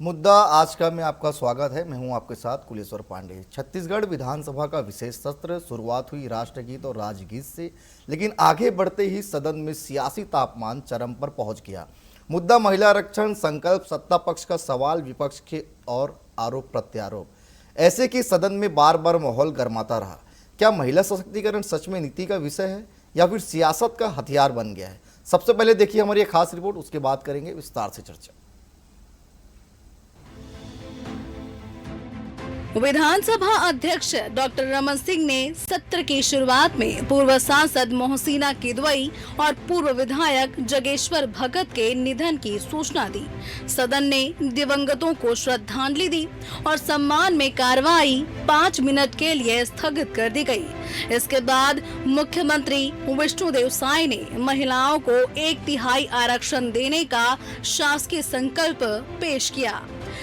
मुद्दा आज का में आपका स्वागत है। मैं हूं आपके साथ कुलेश्वर पांडे। छत्तीसगढ़ विधानसभा का विशेष सत्र शुरुआत हुई राष्ट्रगीत और राजगीत से, लेकिन आगे बढ़ते ही सदन में सियासी तापमान चरम पर पहुंच गया। मुद्दा महिला आरक्षण, संकल्प, सत्ता पक्ष का सवाल, विपक्ष के और आरोप प्रत्यारोप, ऐसे कि सदन में बार बार माहौल गर्माता रहा। क्या महिला सशक्तिकरण सच में नीति का विषय है या फिर सियासत का हथियार बन गया है? सबसे पहले देखिए हमारी एक खास रिपोर्ट, उसके बाद करेंगे विस्तार से चर्चा। विधानसभा अध्यक्ष डॉक्टर रमन सिंह ने सत्र की शुरुआत में पूर्व सांसद मोहसिना किदवई और पूर्व विधायक जगेश्वर भगत के निधन की सूचना दी। सदन ने दिवंगतों को श्रद्धांजलि दी और सम्मान में कार्रवाई 5 मिनट के लिए स्थगित कर दी गई। इसके बाद मुख्यमंत्री विष्णुदेव साय ने महिलाओं को 1/3 आरक्षण देने का शासकीय संकल्प पेश किया।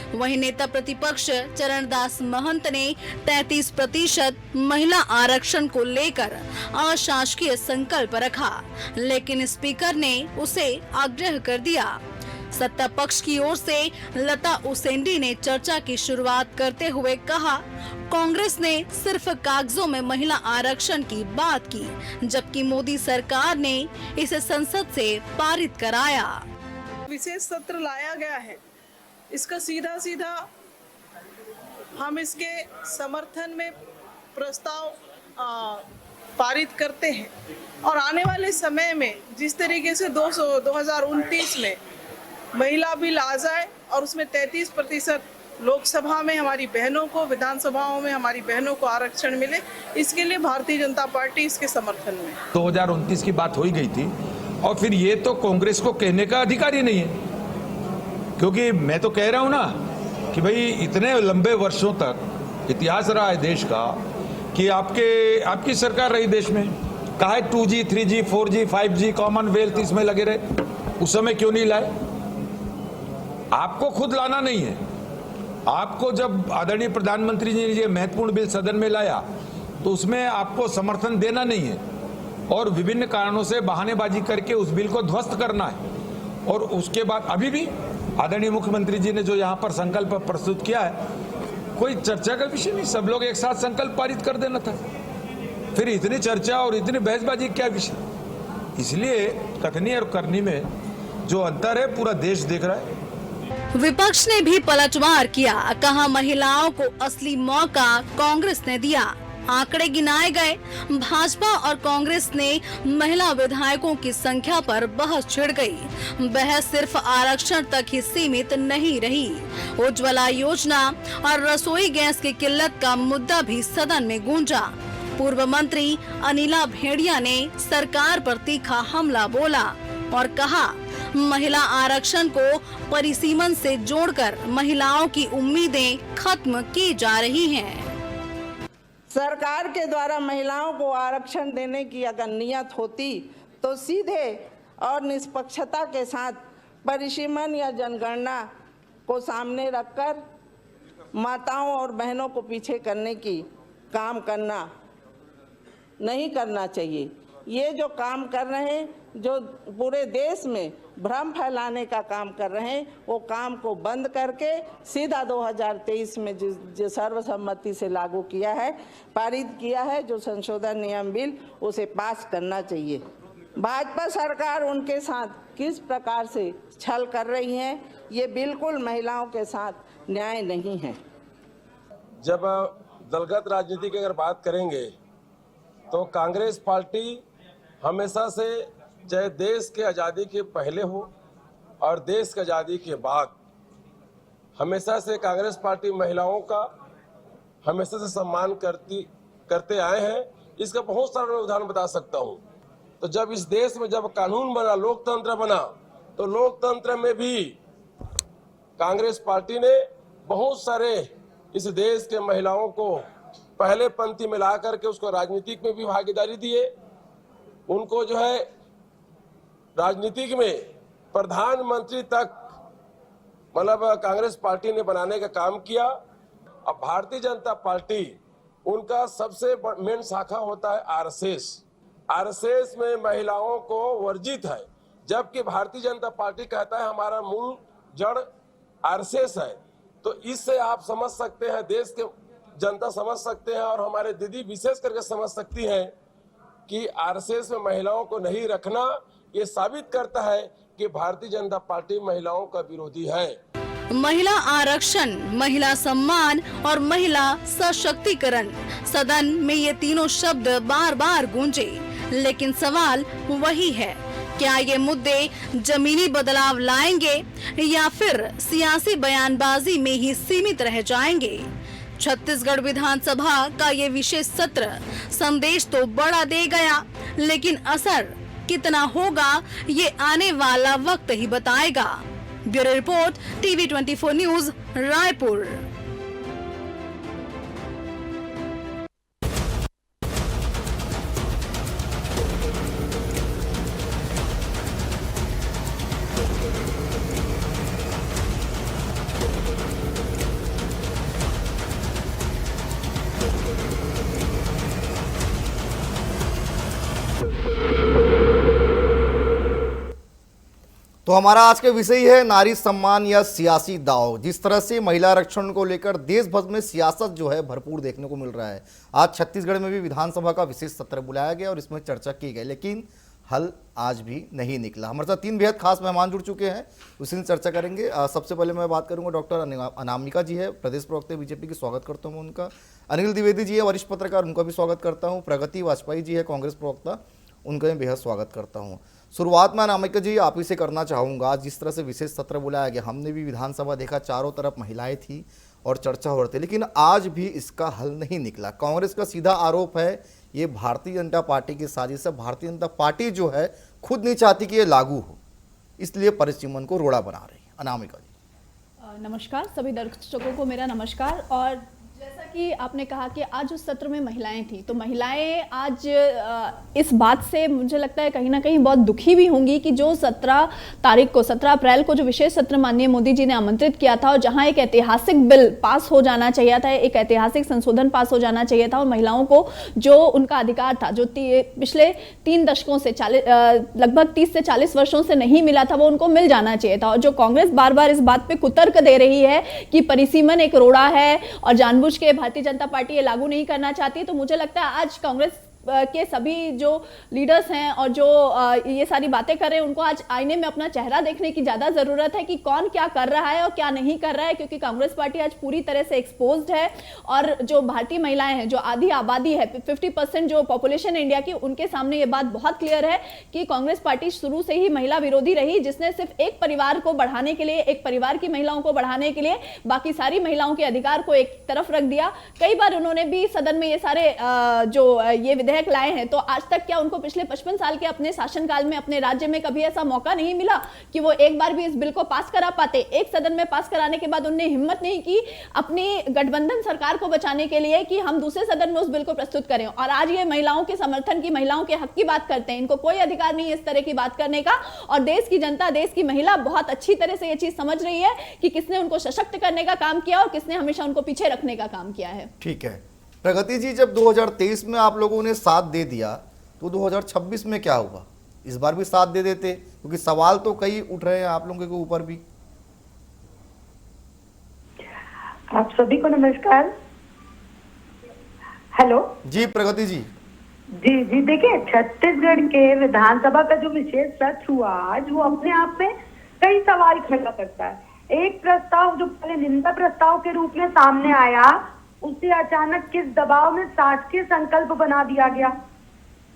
वहीं नेता प्रतिपक्ष चरणदास महंत ने 33% महिला आरक्षण को लेकर अशासकीय संकल्प रखा, लेकिन स्पीकर ने उसे आग्रह कर दिया। सत्ता पक्ष की ओर से लता उसेंडी ने चर्चा की शुरुआत करते हुए कहा, कांग्रेस ने सिर्फ कागजों में महिला आरक्षण की बात की, जबकि मोदी सरकार ने इसे संसद से पारित कराया। विशेष सत्र लाया गया है, इसका सीधा सीधा हम इसके समर्थन में प्रस्ताव पारित करते हैं और आने वाले समय में जिस तरीके से 2029 में महिला बिल आ जाए और उसमें 33% लोकसभा में हमारी बहनों को, विधानसभाओं में हमारी बहनों को आरक्षण मिले, इसके लिए भारतीय जनता पार्टी इसके समर्थन में। 2029 की बात हो ही गई थी और फिर ये तो कांग्रेस को कहने का अधिकार ही नहीं है, क्योंकि मैं तो कह रहा हूं ना कि भाई इतने लंबे वर्षों तक इतिहास रहा है देश का कि आपकी सरकार रही देश में, कहा है 2G, 3G, 4G, 5G Commonwealth इसमें लगे रहे, उस समय क्यों नहीं लाए? आपको खुद लाना नहीं है। आपको जब आदरणीय प्रधानमंत्री जी ने ये महत्वपूर्ण बिल सदन में लाया तो उसमें आपको समर्थन देना नहीं है और विभिन्न कारणों से बहानेबाजी करके उस बिल को ध्वस्त करना है। और उसके बाद अभी भी आदरणीय मुख्यमंत्री जी ने जो यहाँ पर संकल्प प्रस्तुत किया है, कोई चर्चा का विषय नहीं, सब लोग एक साथ संकल्प पारित कर देना था। फिर इतनी चर्चा और इतनी बहसबाजी क्या विषय? इसलिए कथनी और करनी में जो अंतर है पूरा देश देख रहा है। विपक्ष ने भी पलटवार किया, कहा महिलाओं को असली मौका कांग्रेस ने दिया। आंकड़े गिनाए गए। भाजपा और कांग्रेस ने महिला विधायकों की संख्या पर बहस छिड़ गई। बहस सिर्फ आरक्षण तक ही सीमित नहीं रही। उज्ज्वला योजना और रसोई गैस की किल्लत का मुद्दा भी सदन में गूंजा। पूर्व मंत्री अनिला भेड़िया ने सरकार पर तीखा हमला बोला और कहा, महिला आरक्षण को परिसीमन से जोड़कर महिलाओं की उम्मीदें खत्म की जा रही हैं। सरकार के द्वारा महिलाओं को आरक्षण देने की अगर नियत होती तो सीधे और निष्पक्षता के साथ परिसीमन या जनगणना को सामने रखकर माताओं और बहनों को पीछे करने की काम करना नहीं करना चाहिए। ये जो काम कर रहे हैं, जो पूरे देश में भ्रम फैलाने का काम कर रहे हैं, वो काम को बंद करके सीधा 2023 में जो सर्वसम्मति से लागू किया है, पारित किया है, जो संशोधन नियम बिल, उसे पास करना चाहिए। भाजपा सरकार उनके साथ किस प्रकार से छल कर रही है, ये बिल्कुल महिलाओं के साथ न्याय नहीं है। जब दलगत राजनीति की अगर बात करेंगे तो कांग्रेस पार्टी हमेशा से, चाहे देश के आज़ादी के पहले हो और देश की आज़ादी के बाद, हमेशा से कांग्रेस पार्टी महिलाओं का हमेशा से सम्मान करते आए हैं। इसका बहुत सारा उदाहरण बता सकता हूं। तो जब इस देश में जब कानून बना, लोकतंत्र बना, तो लोकतंत्र में भी कांग्रेस पार्टी ने बहुत सारे इस देश के महिलाओं को पहले पंक्ति में ला करके उसको राजनीतिक में भी भागीदारी दिए। उनको जो है राजनीतिक में प्रधानमंत्री तक मतलब कांग्रेस पार्टी ने बनाने का काम किया। अब भारतीय जनता पार्टी, उनका सबसे मेन शाखा होता है आरएसएस। आरएसएस में महिलाओं को वर्जित है, जबकि भारतीय जनता पार्टी कहता है हमारा मूल जड़ आरएसएस है। तो इससे आप समझ सकते हैं, देश के जनता समझ सकते हैं और हमारे दीदी विशेष करके समझ सकती हैं कि आरएसएस में महिलाओं को नहीं रखना ये साबित करता है कि भारतीय जनता पार्टी महिलाओं का विरोधी है। महिला आरक्षण, महिला सम्मान और महिला सशक्तिकरण, सदन में ये तीनों शब्द बार बार गूंजे, लेकिन सवाल वही है, क्या ये मुद्दे जमीनी बदलाव लाएंगे या फिर सियासी बयानबाजी में ही सीमित रह जाएंगे? छत्तीसगढ़ विधानसभा का ये विशेष सत्र संदेश तो बड़ा दे गया, लेकिन असर कितना होगा ये आने वाला वक्त ही बताएगा। Bureau report, TV 24 news, Raipur. तो हमारा आज का विषय है नारी सम्मान या सियासी दांव। जिस तरह से महिला आरक्षण को लेकर देश भर में सियासत जो है भरपूर देखने को मिल रहा है। आज छत्तीसगढ़ में भी विधानसभा का विशेष सत्र बुलाया गया और इसमें चर्चा की गई, लेकिन हल आज भी नहीं निकला। हमारे साथ तीन बेहद खास मेहमान जुड़ चुके हैं, उसी से चर्चा करेंगे। सबसे पहले मैं बात करूंगा डॉक्टर अनामिका जी है, प्रदेश प्रवक्ता बीजेपी की, स्वागत करता हूँ उनका। अनिल द्विवेदी जी है, वरिष्ठ पत्रकार, उनका भी स्वागत करता हूँ। प्रगति वाजपेयी जी है, कांग्रेस प्रवक्ता, उनका भी बेहद स्वागत करता हूँ। शुरुआत में अनामिका जी आप ही से करना चाहूँगा। जिस तरह से विशेष सत्र बुलाया गया, हमने भी विधानसभा देखा, चारों तरफ महिलाएं थी और चर्चा हो रही थी, लेकिन आज भी इसका हल नहीं निकला। कांग्रेस का सीधा आरोप है ये भारतीय जनता पार्टी की साजिश है। भारतीय जनता पार्टी जो है खुद नहीं चाहती कि ये लागू हो, इसलिए परिसीमन को रोड़ा बना रही है। अनामिका जी। नमस्कार सभी दर्शकों को, मेरा नमस्कार। और जैसा कि आपने कहा कि आज उस सत्र में महिलाएं थी, तो महिलाएं आज इस बात से मुझे लगता है कहीं ना कहीं बहुत दुखी भी होंगी कि जो 17 अप्रैल को जो विशेष सत्र माननीय मोदी जी ने आमंत्रित किया था और जहां एक ऐतिहासिक बिल पास हो जाना चाहिए था, एक ऐतिहासिक संशोधन पास हो जाना चाहिए था और महिलाओं को जो उनका अधिकार था, जो पिछले 3 दशकों से लगभग 30 से 40 वर्षों से नहीं मिला था, वो उनको मिल जाना चाहिए था। और जो कांग्रेस बार बार इस बात पे कुतर्क दे रही है कि परिसीमन एक रोड़ा है और जानबूझ के भारतीय जनता पार्टी ये लागू नहीं करना चाहती, तो मुझे लगता है आज कांग्रेस के सभी जो लीडर्स हैं और जो ये सारी बातें कर रहे हैं, उनको आज आईने में अपना चेहरा देखने की ज्यादा जरूरत है कि कौन क्या कर रहा है और क्या नहीं कर रहा है, क्योंकि कांग्रेस पार्टी आज पूरी तरह से एक्सपोज्ड है। और जो भारतीय महिलाएं हैं, जो आधी आबादी है, 50% जो पॉपुलेशन इंडिया की, उनके सामने ये बात बहुत क्लियर है कि कांग्रेस पार्टी शुरू से ही महिला विरोधी रही, जिसने सिर्फ एक परिवार को बढ़ाने के लिए, एक परिवार की महिलाओं को बढ़ाने के लिए बाकी सारी महिलाओं के अधिकार को एक तरफ रख दिया। कई बार उन्होंने भी सदन में ये सारे जो ये विधेयक लाए हैं, तो आज तक क्या उनको पिछले 55 साल के अपने शासनकाल में अपने राज्य में कभी ऐसा मौका नहीं मिला कि वो एक बार भी इस बिल को पास करा पाते? एक सदन में पास कराने के बाद उन्होंने हिम्मत नहीं की अपनी गठबंधन सरकार को बचाने के लिए कि हम दूसरे सदन में उस बिल को प्रस्तुत करें। और आज ये महिलाओं के समर्थन की, महिलाओं के हक की बात करते हैं। इनको कोई अधिकार नहीं है इस तरह की बात करने का। और देश की जनता, देश की महिला बहुत अच्छी तरह से ये चीज समझ रही है कि किसने उनको सशक्त करने का काम किया और किसने हमेशा उनको पीछे रखने का काम किया है। ठीक है प्रगति जी, जब 2023 में आप लोगों ने साथ दे दिया, तो 2026 में क्या हुआ? इस बार भी साथ दे देते, क्योंकि सवाल तो कई उठ रहे हैं आप लोगों के ऊपर भी। आप सभी को नमस्कार। हेलो जी प्रगति जी। जी देखिए, छत्तीसगढ़ के विधानसभा का जो विशेष सत्र हुआ आज, वो अपने आप में कई सवाल खड़ा करता है। एक प्रस्ताव जो पहले निंदा प्रस्ताव के रूप में सामने आया, उसे अचानक किस दबाव में शासकीय संकल्प बना दिया गया।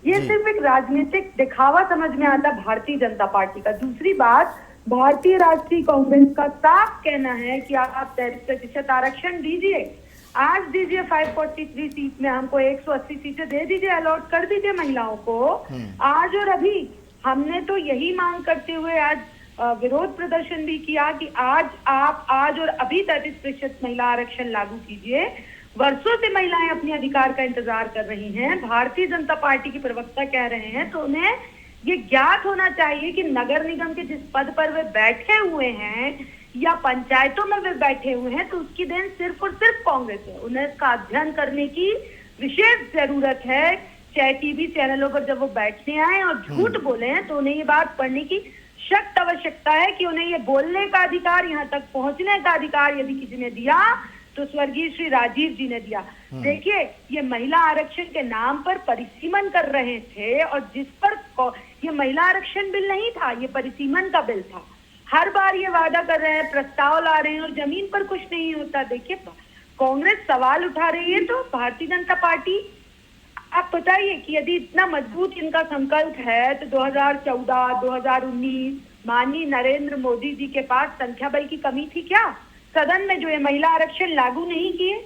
ये सिर्फ एक राजनीतिक दिखावा समझ में आता भारतीय जनता पार्टी का। दूसरी बात, भारतीय राष्ट्रीय कांग्रेस का साफ कहना है कि आप 33% आरक्षण दीजिए, आज दीजिए 543 सीट में, हमको 180 सीटें दे दीजिए, अलॉट कर दीजिए महिलाओं को आज और अभी। हमने तो यही मांग करते हुए आज विरोध प्रदर्शन भी किया कि आप आज और अभी 33% महिला आरक्षण लागू कीजिए। वर्षों से महिलाएं अपने अधिकार का इंतजार कर रही हैं। भारतीय जनता पार्टी के प्रवक्ता कह रहे हैं, तो उन्हें ये ज्ञात होना चाहिए कि नगर निगम के जिस पद पर वे बैठे हुए हैं या पंचायतों में वे बैठे हुए हैं, तो उसकी देन सिर्फ और सिर्फ कांग्रेस है। उन्हें इसका अध्ययन करने की विशेष जरूरत है। चाहे टीवी चैनलों पर जब वो बैठने आए और झूठ बोले हैं, तो उन्हें ये बात पढ़ने की सख्त आवश्यकता है कि उन्हें ये बोलने का अधिकार, यहाँ तक पहुंचने का अधिकार यदि किसी ने दिया तो स्वर्गीय श्री राजीव जी ने दिया। देखिए, ये महिला आरक्षण के नाम पर परिसीमन कर रहे थे, और जिस पर ये महिला आरक्षण बिल नहीं था, ये परिसीमन का बिल था। हर बार ये वादा कर रहे हैं, प्रस्ताव ला रहे हैं, और जमीन पर कुछ नहीं होता। देखिए, कांग्रेस सवाल उठा रही है तो भारतीय जनता पार्टी, आप बताइए कि यदि इतना मजबूत इनका संकल्प है तो 2014, 2019 माननीय नरेंद्र मोदी जी के पास संख्या बल की कमी थी क्या सदन में जो ये महिला आरक्षण लागू नहीं किए?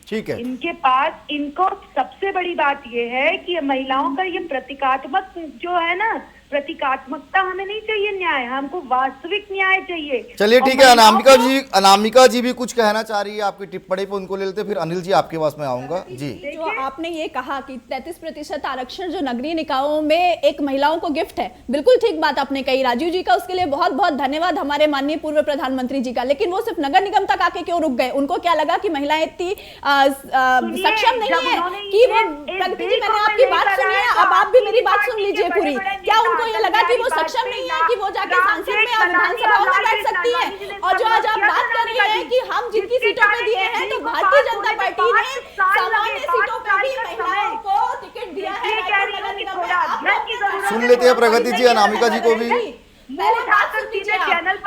ठीक है, इनके पास, इनको सबसे बड़ी बात ये है कि ये महिलाओं का ये प्रतीकात्मक जो है ना, प्रतीकात्मकता हमें नहीं चाहिए न्याय, हमको वास्तविक न्याय चाहिए। चलिए और ठीक है। महिलाओं को- अनामिका जी भी कुछ कहना चाह रही है आपकी टिप्पणी पे, उनको ले लेते, फिर अनिल जी आपके पास में आऊंगा जी। जो आपने ये कहा कि 33% आरक्षण जो नगरीय निकायों में एक महिलाओं को गिफ्ट है, बिल्कुल ठीक बात आपने कही राजीव जी का, उसके लिए बहुत बहुत धन्यवाद हमारे माननीय पूर्व प्रधानमंत्री जी का। लेकिन वो सिर्फ नगर निगम तक आके क्यों रुक गए? उनको क्या लगा कि महिलाएं इतनी सक्षम नहीं है कि वो? प्रगति जी, मैंने आपकी बात सुनी है, अब आप भी मेरी बात सुन लीजिए पूरी। क्या उनको ये लगा कि वो सक्षम नहीं है कि वो जाके संसद में और विधानसभा में बैठ सकती है? और जो आज आप बात कर रही है कि हम जिनकी सीटों पे दिए हैं, तो भारतीय जनता पार्टी ने सामान्य सीटों पे भी महिलाओं को टिकट दिया है। सुन लेते हैं प्रगति जी, अनामिका जी को भी। पहले बात सुन लीजिए,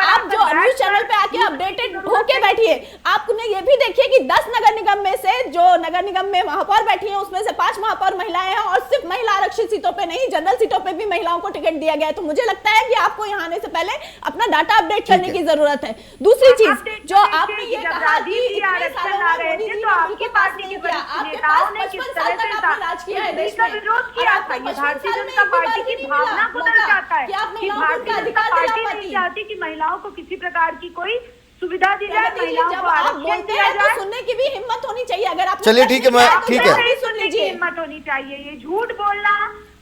आप जो न्यूज चैनल पे आके अपडेटेड होके बैठिए। आपने ये भी देखिए कि 10 नगर निगम में से जो नगर निगम में महापौर बैठी हैं, उसमें से 5 महापौर महिलाएं हैं, और सिर्फ महिला आरक्षित सीटों पे नहीं, जनरल सीटों पे भी महिलाओं को टिकट दिया गया है। तो मुझे लगता है कि आपको यहाँ आने से पहले अपना डाटा अपडेट करने की जरूरत है। दूसरी चीज जो आपने ये कहा कि इतने सालों में मोदी जी ने आपके पास नहीं किया, आपके पास 55 साल तक आपने राज किया है देश में, और आपको 55 साल में एक बार भी नहीं मिला मौका कि आप महिलाओं को पार्टी नहीं चाहती कि महिलाओं को किसी प्रकार की कोई सुविधा दी जाए, महिलाओं जब को आप आरक्षण बोलते दिया हैं तो जाए। सुनने की भी हिम्मत होनी चाहिए। अगर आप चलिए ठीक है, मैं ठीक है, नहीं सुनने की हिम्मत होनी चाहिए। ये झूठ बोलना,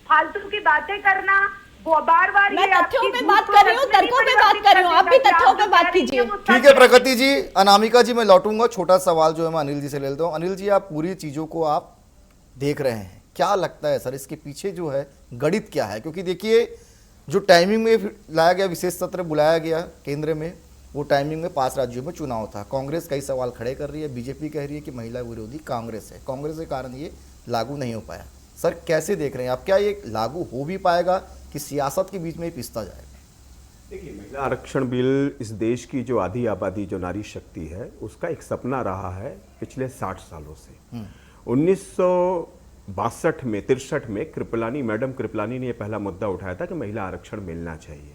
फालतू की बातें करना, वो बार बार मैं तथ्यों पे बात कर रही हूँ, तर्कों पे बात कर रही हूँ, आप भी तथ्यों पे बात कीजिए। ठीक है प्रगति जी। अनामिका जी मैं लौटूंगा, छोटा सवाल जो है मैं अनिल जी से ले लेता हूँ। अनिल जी, आप पूरी चीजों को आप देख रहे हैं, क्या लगता है सर इसके पीछे जो है गणित क्या है? क्योंकि देखिए, जो टाइमिंग में लाया गया, विशेष सत्र बुलाया गया केंद्र में, वो टाइमिंग में 5 राज्यों में चुनाव था। कांग्रेस कई सवाल खड़े कर रही है, बीजेपी कह रही है कि महिला विरोधी कांग्रेस है, कांग्रेस के कारण ये लागू नहीं हो पाया। सर कैसे देख रहे हैं आप, क्या ये लागू हो भी पाएगा कि सियासत के बीच में ही पिसता जाएगा? देखिए, महिला आरक्षण बिल इस देश की जो आधी आबादी, जो नारी शक्ति है, उसका एक सपना रहा है पिछले 60 सालों से। 1962 में, 63 में मैडम कृपलानी ने यह पहला मुद्दा उठाया था कि महिला आरक्षण मिलना चाहिए,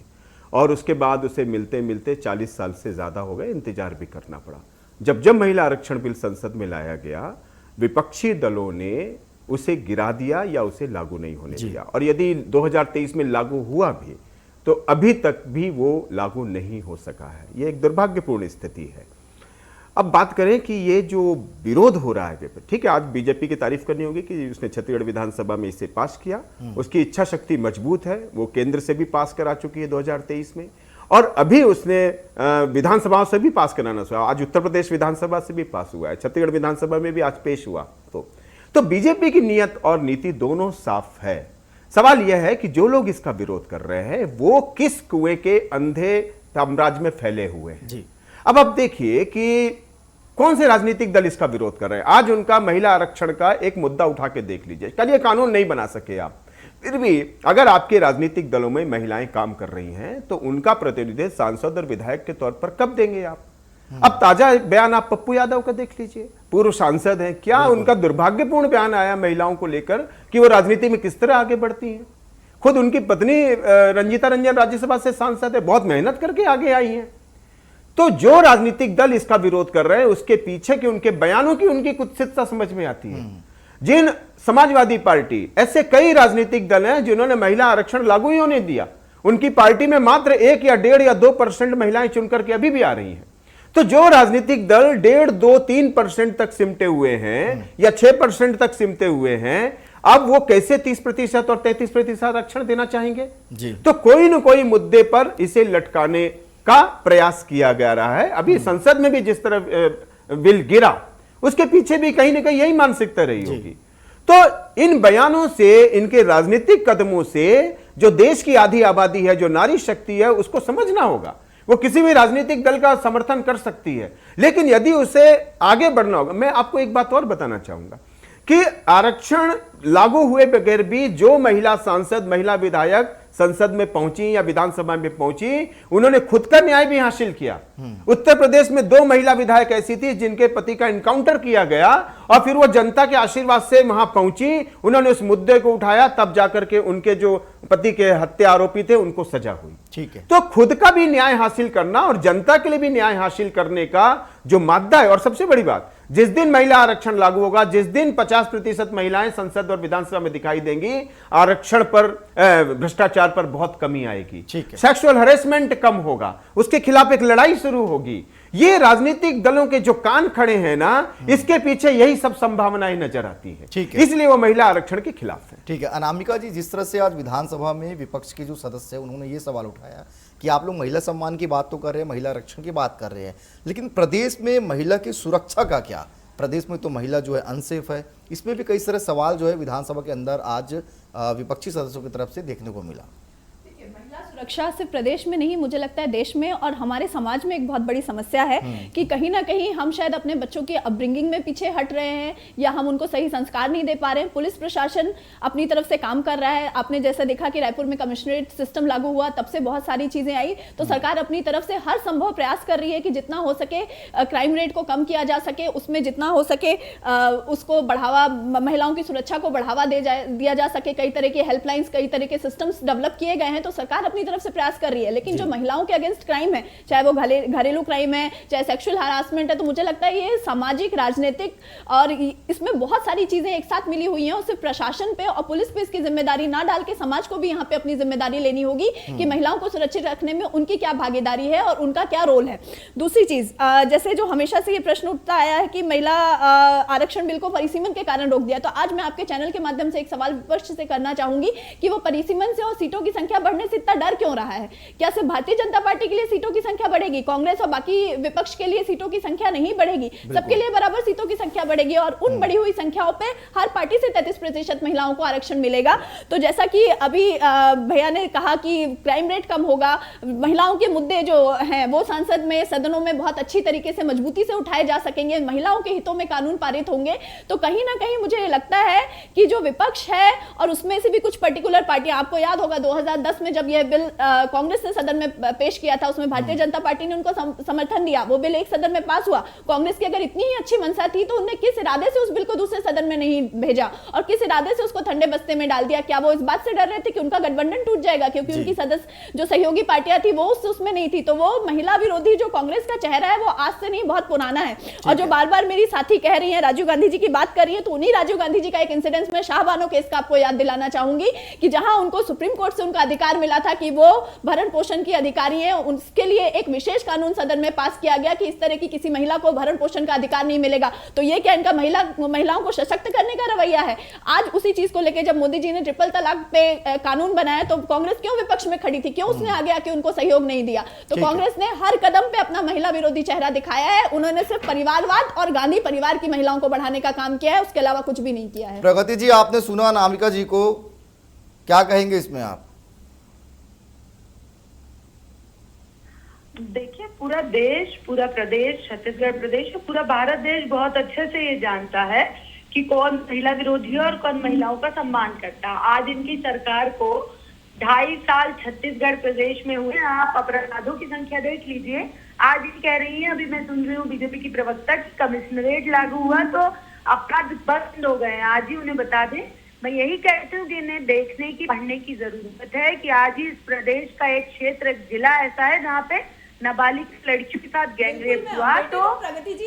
और उसके बाद उसे मिलते मिलते 40 साल से ज़्यादा हो गए, इंतजार भी करना पड़ा। जब महिला आरक्षण बिल संसद में लाया गया, विपक्षी दलों ने उसे गिरा दिया या उसे लागू नहीं होने दिया, और यदि 2023 में लागू हुआ भी तो अभी तक भी वो लागू नहीं हो सका है। ये एक दुर्भाग्यपूर्ण स्थिति है। अब बात करें कि ये जो विरोध हो रहा है, ठीक है, आज बीजेपी की तारीफ करनी होगी कि उसने छत्तीसगढ़ विधानसभा में इसे पास किया, उसकी इच्छा शक्ति मजबूत है, वो केंद्र से भी पास करा चुकी है 2023 में, और अभी उसने विधानसभाओं से भी पास कराना हुआ। आज उत्तर प्रदेश विधानसभा से भी पास हुआ है, छत्तीसगढ़ विधानसभा में भी आज पेश हुआ। तो बीजेपी की नीयत और नीति दोनों साफ है। सवाल यह है कि जो लोग इसका विरोध कर रहे हैं वो किस कुएं के अंधे साम्राज्य में फैले हुए हैं जी। अब आप देखिए कि कौन से राजनीतिक दल इसका विरोध कर रहे हैं। आज उनका महिला आरक्षण का एक मुद्दा उठा के देख लीजिए। कल ये कानून नहीं बना सके आप, फिर भी अगर आपके राजनीतिक दलों में महिलाएं काम कर रही हैं तो उनका प्रतिनिधित्व सांसद और विधायक के तौर पर कब देंगे आप? अब ताजा बयान आप पप्पू यादव का देख लीजिए, पूर्व सांसद हैं, क्या उनका दुर्भाग्यपूर्ण बयान आया महिलाओं को लेकर कि वो राजनीति में किस तरह आगे बढ़ती हैं। खुद उनकी पत्नी रंजीता रंजन राज्यसभा से सांसद है, बहुत मेहनत करके आगे आई हैं। तो जो राजनीतिक दल इसका विरोध कर रहे हैं उसके पीछे के उनके बयानों की उनकी कुत्सितता समझ में आती है। जिन समाजवादी पार्टी, ऐसे कई राजनीतिक दल हैं जिन्होंने महिला आरक्षण लागू ही होने दिया, उनकी पार्टी में मात्र 1 या 1.5 या 2% महिलाएं चुनकर के अभी भी आ रही हैं। तो जो राजनीतिक दल 1.5, 2, 3% तक सिमटे हुए हैं या 6% तक सिमटे हुए हैं, अब वो कैसे 30% और 33% आरक्षण देना चाहेंगे जी। तो कोई न कोई मुद्दे पर इसे लटकाने का प्रयास किया गया रहा है। अभी संसद में भी जिस तरह बिल गिरा, उसके पीछे भी कहीं ना कहीं यही मानसिकता रही होगी। तो इन बयानों से, इनके राजनीतिक कदमों से जो देश की आधी आबादी है, जो नारी शक्ति है, उसको समझना होगा। वो किसी भी राजनीतिक दल का समर्थन कर सकती है, लेकिन यदि उसे आगे बढ़ना होगा। मैं आपको एक बात और बताना चाहूंगा कि आरक्षण लागू हुए बगैर भी जो महिला सांसद, महिला विधायक संसद में पहुंची या विधानसभा में पहुंची, उन्होंने खुद का न्याय भी हासिल किया। उत्तर प्रदेश में 2 महिला विधायक ऐसी थी जिनके पति का एनकाउंटर किया गया और फिर वो जनता के आशीर्वाद से वहां पहुंची, उन्होंने उस मुद्दे को उठाया, तब जाकर के उनके जो पति के हत्या आरोपी थे उनको सजा हुई। ठीक है। तो खुद का भी न्याय हासिल करना और जनता के लिए भी न्याय हासिल करने का जो मादा है, और सबसे बड़ी बात, जिस दिन महिला आरक्षण लागू होगा, जिस दिन 50% महिलाएं संसद और विधानसभा में दिखाई देंगी, आरक्षण पर, भ्रष्टाचार पर बहुत कमी आएगी, सेक्सुअल हरेसमेंट कम होगा, उसके खिलाफ एक लड़ाई शुरू होगी। ये राजनीतिक दलों के जो कान खड़े हैं ना, इसके पीछे यही सब संभावनाएं नजर आती है, इसलिए वो महिला आरक्षण के खिलाफ है। ठीक है। अनामिका जी, जिस तरह से आज विधानसभा में विपक्ष के जो सदस्य हैं उन्होंने ये सवाल उठाया कि आप लोग महिला सम्मान की बात तो कर रहे हैं, महिला आरक्षण की बात कर रहे हैं, लेकिन प्रदेश में महिला की सुरक्षा का क्या? प्रदेश में तो महिला जो है अनसेफ है, इसमें भी कई सारे सवाल जो है विधानसभा के अंदर आज विपक्षी सदस्यों की तरफ से देखने को मिला। महिला सुरक्षा सिर्फ प्रदेश में नहीं, मुझे लगता है देश में और हमारे समाज में एक बहुत बड़ी समस्या है कि कहीं ना कहीं हम शायद अपने बच्चों की अपब्रिंगिंग में पीछे हट रहे हैं या हम उनको सही संस्कार नहीं दे पा रहे हैं। पुलिस प्रशासन अपनी तरफ से काम कर रहा है। आपने जैसा देखा कि रायपुर में कमिश्नरेट सिस्टम लागू हुआ, तब से बहुत सारी चीजें आई, तो सरकार अपनी तरफ से हर संभव प्रयास कर रही है कि जितना हो सके क्राइम रेट को कम किया जा सके, उसमें जितना हो सके उसको बढ़ावा, महिलाओं की सुरक्षा को बढ़ावा दिया जा सके। कई तरह के हेल्पलाइंस, कई तरह के सिस्टम्स डेवलप किए गए हैं, तो सरकार अपनी तरफ से प्रयास कर रही है। लेकिन जो महिलाओं के अगेंस्ट क्राइम है, चाहे वो घरेलू क्राइम है, चाहे सेक्सुअल हरासमेंट है, तो मुझे लगता है ये सामाजिक, राजनीतिक और इसमें बहुत सारी चीजें एक साथ मिली हुई हैं और सिर्फ प्रशासन पे और पुलिस पे इसकी जिम्मेदारी ना डाल के समाज को भी यहाँ पे अपनी जिम्मेदारी लेनी होगी कि महिलाओं को सुरक्षित रखने में उनकी क्या भागीदारी है और उनका क्या रोल है। दूसरी चीज, जैसे जो हमेशा से ये प्रश्न उठता आया है कि महिला आरक्षण बिल को परिसीमन के कारण रोक दिया, तो आज मैं आपके चैनल के माध्यम से एक सवाल विपक्ष से करना चाहूंगी कि वो परिसीमन से और सीटों की संख्या बढ़ने से इतना डर क्यों रहा है? क्या सिर्फ भारतीय जनता पार्टी के लिए सीटों की संख्या बढ़ेगी, कांग्रेस और बाकी विपक्ष के लिए सीटों की संख्या नहीं बढ़ेगी? सबके लिए बराबर सीटों की संख्या बढ़ेगी और उन बढ़ी हुई संख्याओं पे हर पार्टी से 33% महिलाओं को आरक्षण मिलेगा। तो जैसा कि अभी भैया ने कहा कि क्राइम रेट कम होगा, महिलाओं के मुद्दे जो हैं वो संसद में, सदनों में बहुत अच्छी तरीके से मजबूती से उठाए जा सकेंगे, महिलाओं के हितों में कानून पारित होंगे। तो कहीं ना कहीं मुझे लगता है कि जो विपक्ष है और उसमें से भी कुछ पर्टिकुलर पार्टियां, आपको याद होगा 2010 में जब यह बिल कांग्रेस ने सदन में पेश किया था, उसमें भारतीय जनता पार्टी ने उनको समर्थन दिया, वो बिल एक सदन में पास हुआ। कांग्रेस की अगर इतनी ही अच्छी मंशा थी तो उन्होंने किस इरादे से उस बिल को दूसरे सदन में नहीं भेजा और किस इरादे से उसको ठंडे बस्ते में डाल दिया? क्या वो इस बात से डर रहे थे कि उनका गठबंधन टूट जाएगा क्योंकि उनकी सदस्य जो सहयोगी पार्टियां थी वो उसमें नहीं थी? तो वो महिला विरोधी जो कांग्रेस का चेहरा है वो आज से नहीं, बहुत पुराना है। और जो बार बार मेरी साथी कह रही है, राजीव गांधी जी की बात कर रही है, तो उन्हीं राजीव गांधी जी का एक इंसिडेंस में शाहबानो केस का आपको याद दिलाना चाहूंगी कि जहां उनको सुप्रीम कोर्ट से उनका अधिकार मिला था कि वो भरण पोषण की अधिकारी है, उसके लिए एक विशेष कानून सदन में पास किया गया कि इस तरह की किसी महिला को भरण पोषण का अधिकार नहीं मिलेगा। तो ये क्या इनका महिलाओं को सशक्त करने का रवैया है? आज उसी चीज को लेकर जब मोदी जी ने ट्रिपल तलाक पे कानून बनाया तो कांग्रेस क्यों विपक्ष में खड़ी थी? क्यों उसने आगे आके उनको सहयोग नहीं दिया? तो कांग्रेस ने हर कदम पे अपना महिला विरोधी चेहरा दिखाया है। उन्होंने सिर्फ परिवारवाद और गांधी परिवार की महिलाओं को बढ़ाने का काम किया है, उसके अलावा कुछ भी नहीं किया है। प्रगति जी, आपने सुना अनामिका जी को, क्या कहेंगे इसमें आप? देखिए, पूरा देश, पूरा प्रदेश, छत्तीसगढ़ प्रदेश और पूरा भारत देश बहुत अच्छे से ये जानता है कि कौन महिला विरोधी है और कौन महिलाओं का सम्मान करता है। आज इनकी सरकार को 2.5 साल छत्तीसगढ़ प्रदेश में हुए, आप अपराधों की संख्या देख लीजिए। आज ये कह रही है, अभी मैं सुन रही हूँ बीजेपी की प्रवक्ता की कमिश्नरेट लागू हुआ तो अपराध बंद हो गए। आज ही उन्हें बता दें, मैं यही कहती हूँ कि इन्हें देखने की, पढ़ने की जरूरत है कि आज ही इस प्रदेश का एक क्षेत्र, एक जिला ऐसा है जहाँ पे नाबालिग लड़कियों के साथ गैंगरेप हुआ। तो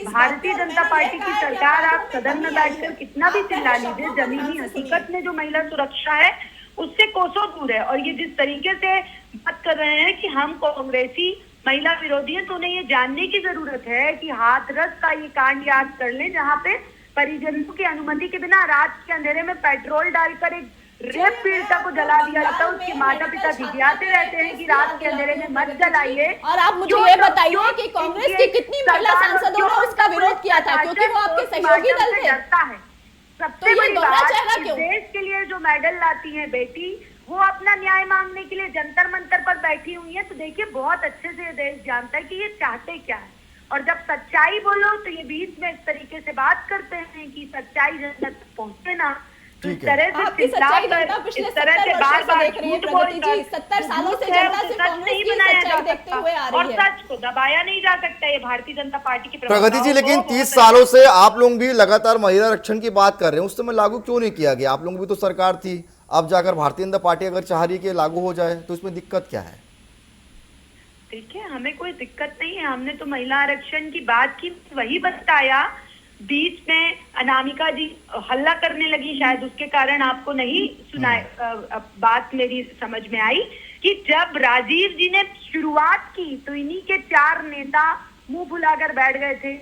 भारतीय जनता पार्टी की सरकार, आप सदन में बैठकर कितना भी चिल्ला लीजिए, जमीनी हकीकत में जो महिला सुरक्षा है उससे कोसों दूर है। और ये जिस तरीके से बात कर रहे हैं कि हम कांग्रेसी महिला विरोधी है, तो उन्हें ये जानने की जरूरत है कि हाथरस का ये कांड याद कर ले जहाँ पे परिजनों की अनुमति के बिना रात के अंधेरे में पेट्रोल डालकर एक रेप पीड़िता को जला दिया जाता है। उसके माता पिता झिझियाते रहते हैं कि रात के अंधेरे में मत जलाइए। और आप मुझे ये बताइए कि कांग्रेस की कितनी महिला सांसदों ने उसका विरोध किया था? क्योंकि वो आपके सहयोगी दल थे। सबसे ये बड़ी दोहरा बात, चेहरा इस क्यों? देश के लिए जो मेडल लाती है बेटी, वो अपना न्याय मांगने के लिए जंतर मंतर पर बैठी हुई है। तो देखिए, बहुत अच्छे से ये देश जानता है कि ये चाहते क्या है, और जब सच्चाई बोलो तो ये बीच में इस तरीके से बात करते हैं कि सच्चाई जनता तक पहुंचे ना। तो इस तरह से आपकी सच्चाई चिल्लाकर, जनता पिछले इस तरह 70 से वर्षों बार से बार देख रही है झूठ प्रगति बोलकर, जी। 70 सालों से झूठ है, जनता उसे सिर्फ सच कांग्रेस नहीं की बनाया सच्चाई जा देखते सकता, हुए आ और रही है। सच को दबाया नहीं जा सकता। ये भारतीय जनता पार्टी की प्रगति जी, लेकिन प्रवक्ताओं को 30 बहुत सालों से आप लोग भी लगातार महिला आरक्षण की बात कर रहे हैं, उस समय लागू क्यों नहीं किया गया? आप लोग भी तो सरकार थी, अब जाकर भारतीय जनता पार्टी अगर चाह रही है कि लागू हो जाए, तो इसमें दिक्कत क्या है? देखिए, हमें कोई दिक्कत नहीं है। हमने तो महिला आरक्षण की बात की, वही बताया। बीच में अनामिका जी हल्ला करने लगी, शायद उसके कारण आपको नहीं सुना। बात मेरी समझ में आई कि जब राजीव जी ने शुरुआत की तो इन्हीं के 4 नेता मुंह फुलाकर बैठ गए थे।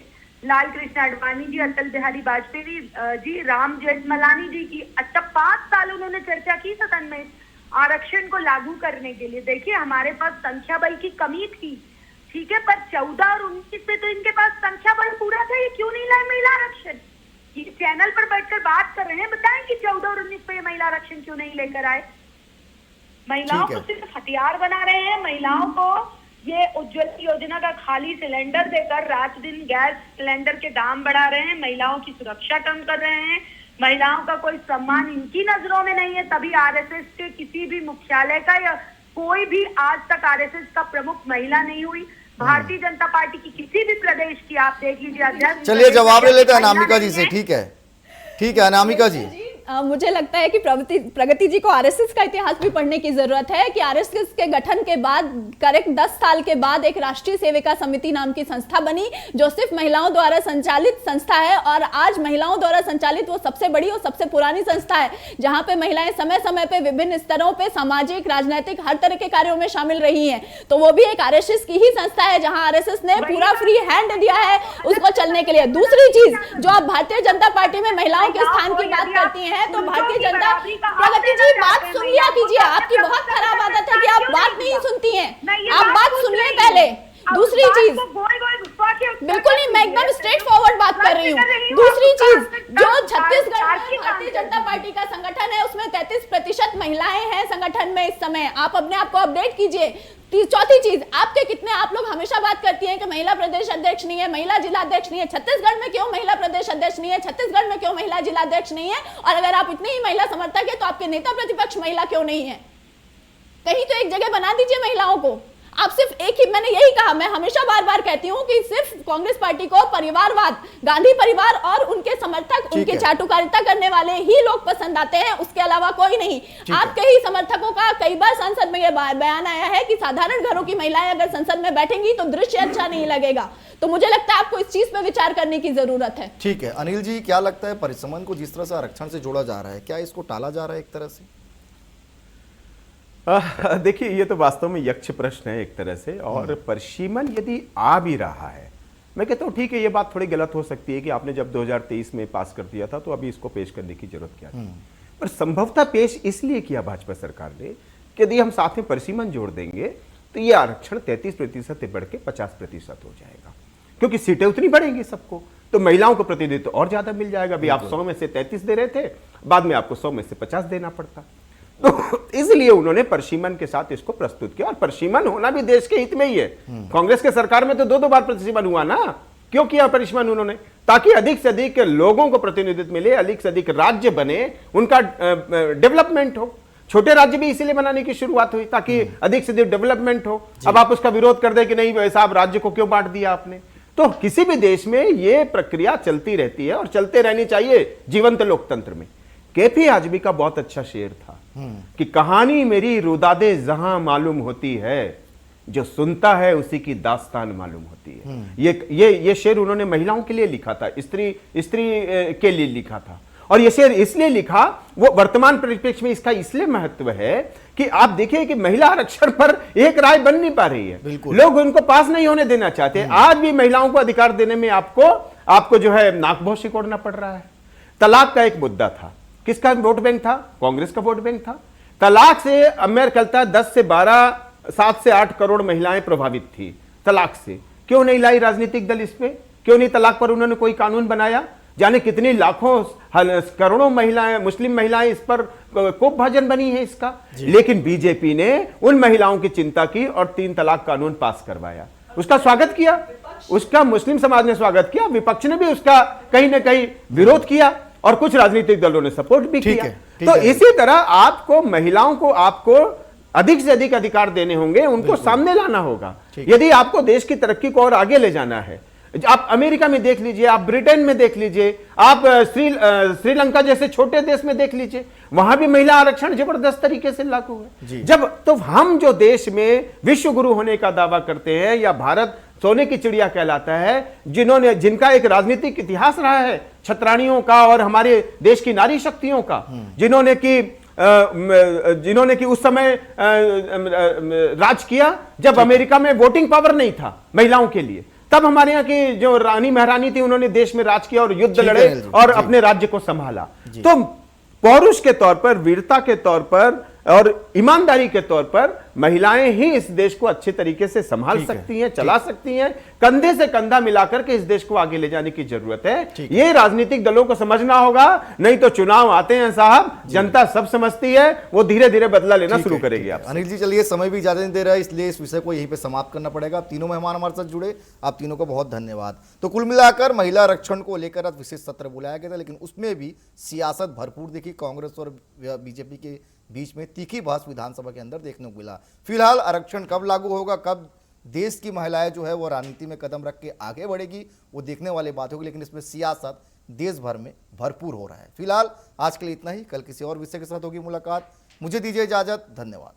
लाल कृष्ण आडवाणी जी, अटल बिहारी वाजपेयी जी, राम जेठमलानी जी की। अच्छा, 5 साल उन्होंने चर्चा की सदन में आरक्षण को लागू करने के लिए। देखिए, हमारे पास संख्या बल की कमी थी, ठीक है, पर 14 और 19 में तो इनके पास संख्या बल पूरा था। ये क्यों नहीं लाए महिला आरक्षण? ये चैनल पर बैठकर बात कर रहे हैं, बताएं कि 14 और 19 में महिला आरक्षण क्यों नहीं लेकर आए? महिलाओं को सिर्फ हथियार बना रहे हैं। महिलाओं को ये उज्ज्वला योजना का खाली सिलेंडर देकर रात दिन गैस सिलेंडर के दाम बढ़ा रहे हैं। महिलाओं की सुरक्षा कम कर रहे हैं। महिलाओं का कोई सम्मान इनकी नजरों में नहीं है। तभी आरएसएस के किसी भी मुख्यालय का या कोई भी आज तक आरएसएस का प्रमुख महिला नहीं हुई। भारतीय जनता पार्टी की किसी भी प्रदेश की आप देख लीजिए अध्यक्ष। चलिए, जवाब ले लेते हैं अनामिका जी से। ठीक है, ठीक है अनामिका जी। मुझे लगता है कि प्रगति जी को आरएसएस का इतिहास भी पढ़ने की जरूरत है कि आरएसएस के गठन के बाद करेक्ट 10 साल के बाद एक राष्ट्रीय सेविका समिति नाम की संस्था बनी, जो सिर्फ महिलाओं द्वारा संचालित संस्था है। और आज महिलाओं द्वारा संचालित वो सबसे बड़ी और सबसे पुरानी संस्था है, जहां पे महिलाएं समय समय पे विभिन्न स्तरों पे सामाजिक, राजनीतिक, हर तरह के कार्यों में शामिल रही हैं। तो वो भी एक आरएसएस की ही संस्था है, जहां आरएसएस ने पूरा फ्री हैंड दिया है उसको चलने के लिए। दूसरी चीज, जो आप भारतीय जनता पार्टी में महिलाओं के स्थान की बात करती हैं, तो भारतीय जनता, प्रगति जी बात सुन लिया कीजिए। आपकी बहुत खराब आदत है कि आप बात नहीं सुनती हैं। आप बात सुनिए पहले। दूसरी चीज, बिल्कुल नहीं, मैं एकदम स्ट्रेट फॉरवर्ड बात कर रही हूँ। दूसरी चीज, जो छत्तीसगढ़ में भारतीय जनता पार्टी का संगठन है, उसमें 33% महिलाएं हैं संगठन में इस समय। आप अपने आप को अपडेट कीजिए। चौथी चीज, आपके कितने, आप लोग हमेशा बात करती हैं कि महिला प्रदेश अध्यक्ष नहीं है, महिला जिला अध्यक्ष नहीं है। छत्तीसगढ़ में क्यों महिला प्रदेश अध्यक्ष नहीं है? छत्तीसगढ़ में क्यों महिला जिला अध्यक्ष नहीं है? और अगर आप इतने ही महिला समर्थक है, तो आपके नेता प्रतिपक्ष महिला क्यों नहीं है? कहीं तो एक जगह बना दीजिए महिलाओं को। आप सिर्फ एक ही, मैंने यही कहा, मैं हमेशा बार बार कहती हूं कि सिर्फ कांग्रेस पार्टी को परिवारवाद, गांधी परिवार और उनके समर्थक, उनके चाटुकारिता करने वाले ही लोग पसंद आते हैं, उसके अलावा कोई नहीं। आपके ही समर्थकों का कई बार संसद में यह बयान आया है कि साधारण घरों की महिलाएं अगर संसद में बैठेंगी तो दृश्य अच्छा नहीं लगेगा। तो मुझे लगता है आपको इस चीज पे विचार करने की जरूरत है। ठीक है अनिल जी, क्या लगता है परिसमन को जिस तरह से आरक्षण से जोड़ा जा रहा है, क्या इसको टाला जा रहा है एक तरह से? देखिए, ये तो वास्तव में यक्ष प्रश्न है एक तरह से। और परिसीमन यदि आ भी रहा है, मैं कहता हूँ ठीक है, ये बात थोड़ी गलत हो सकती है कि आपने जब 2023 में पास कर दिया था तो अभी इसको पेश करने की जरूरत क्या थी। पर संभवतः पेश इसलिए किया भाजपा सरकार ने कि यदि हम साथ में परिसीमन जोड़ देंगे तो ये आरक्षण 33% से बढ़ के 50% हो जाएगा, क्योंकि सीटें उतनी बढ़ेंगी सबको, तो महिलाओं को प्रतिनिधित्व और ज्यादा मिल जाएगा। अभी आप 100 में से 33 दे रहे थे, बाद में आपको 100 में से 50 देना पड़ता। तो इसलिए उन्होंने परिसीमन के साथ इसको प्रस्तुत किया, और परिसीमन होना भी देश के हित में ही है। कांग्रेस के सरकार में तो 2-2 बार परिसीमन हुआ ना, क्यों किया परिसीमन उन्होंने? ताकि अधिक से अधिक लोगों को प्रतिनिधित्व मिले, अधिक से अधिक राज्य बने, उनका डेवलपमेंट हो। छोटे राज्य भी इसीलिए बनाने की शुरुआत हुई ताकि अधिक से अधिक डेवलपमेंट हो। अब आप उसका विरोध कर दे कि नहीं वैसा, आप राज्य को क्यों बांट दिया आपने? तो किसी भी देश में यह प्रक्रिया चलती रहती है और चलते रहनी चाहिए जीवंत लोकतंत्र में। केपी आजमी का बहुत अच्छा शेर था कि कहानी मेरी रुदादे जहां मालूम होती है, जो सुनता है उसी की दास्तान मालूम होती है। ये शेर उन्होंने महिलाओं के लिए लिखा था, स्त्री के लिए लिखा था। और ये शेर इसलिए लिखा, वो वर्तमान परिप्रेक्ष्य में इसका इसलिए महत्व है कि आप देखिए कि महिला आरक्षण पर एक राय बन नहीं पा रही है, लोग उनको पास नहीं होने देना चाहते। आज भी महिलाओं को अधिकार देने में आपको जो है नाक बहुत सिकोड़ना पड़ रहा है। तलाक का एक मुद्दा था, किसका वोट बैंक था? कांग्रेस का वोट बैंक था। तलाक से मेरा ख्याल था 10 से 12, 7 से 8 करोड़ महिलाएं प्रभावित थी तलाक से। क्यों नहीं लाई राजनीतिक दल इस पे? क्यों नहीं तलाक पर उन्होंने कोई कानून बनाया? जाने कितनी लाखों करोड़ों महिलाएं, मुस्लिम महिलाएं इस पर कोप भाजन बनी है इसका। लेकिन बीजेपी ने उन महिलाओं की चिंता की और 3 तलाक कानून पास करवाया, उसका स्वागत किया, उसका मुस्लिम समाज ने स्वागत किया, विपक्ष ने भी उसका कहीं ना कहीं विरोध किया और कुछ राजनीतिक दलों ने सपोर्ट भी किया। तो इसी तरह आपको महिलाओं को आपको अधिक से अधिक अधिकार देने होंगे, उनको सामने लाना होगा यदि आपको देश की तरक्की को और आगे ले जाना है। आप अमेरिका में देख लीजिए, आप ब्रिटेन में देख लीजिए, आप श्रीलंका जैसे छोटे देश में देख लीजिए, वहां भी महिला आरक्षण जबरदस्त तरीके से लागू है। जब तो हम जो देश में विश्व गुरु होने का दावा करते हैं या भारत सोने की चिड़िया कहलाता है, जिनका एक राजनीतिक इतिहास रहा है छतरानियों का और हमारे देश की नारी शक्तियों का, जिन्होंने कि उस समय राज किया जब अमेरिका में वोटिंग पावर नहीं था महिलाओं के लिए, तब हमारे यहाँ की जो रानी महारानी थी उन्होंने देश में राज किया और युद्ध लड़े और अपने राज्य को संभाला। तो पौरुष के तौर पर, वीरता के तौर पर और ईमानदारी के तौर पर महिलाएं ही इस देश को अच्छे तरीके से संभाल सकती हैं, चला सकती हैं। कंधे से कंधा मिलाकर के इस देश को आगे ले जाने की जरूरत है। ये राजनीतिक दलों को समझना होगा, नहीं तो चुनाव आते हैं साहब, जनता सब समझती है, वो धीरे धीरे बदला लेना शुरू करेगी। आप अनिल जी चलिए, समय भी ज्यादा नहीं दे रहा है, इसलिए इस विषय को यहीं पे समाप्त करना पड़ेगा। आप तीनों मेहमान हमारे साथ जुड़े, आप तीनों को बहुत धन्यवाद। तो कुल मिलाकर महिला आरक्षण को लेकर आज विशेष सत्र बुलाया गया था, लेकिन उसमें भी सियासत भरपूर दिखी। कांग्रेस और बीजेपी के बीच में तीखी बहस विधानसभा के अंदर देखने को मिला। फिलहाल आरक्षण कब लागू होगा, कब देश की महिलाएं जो है वो राजनीति में कदम रख के आगे बढ़ेगी, वो देखने वाली बात होगी, लेकिन इसमें सियासत देश भर में भरपूर हो रहा है। फिलहाल आज के लिए इतना ही, कल किसी और विषय के साथ होगी मुलाकात। मुझे दीजिए इजाजत, धन्यवाद।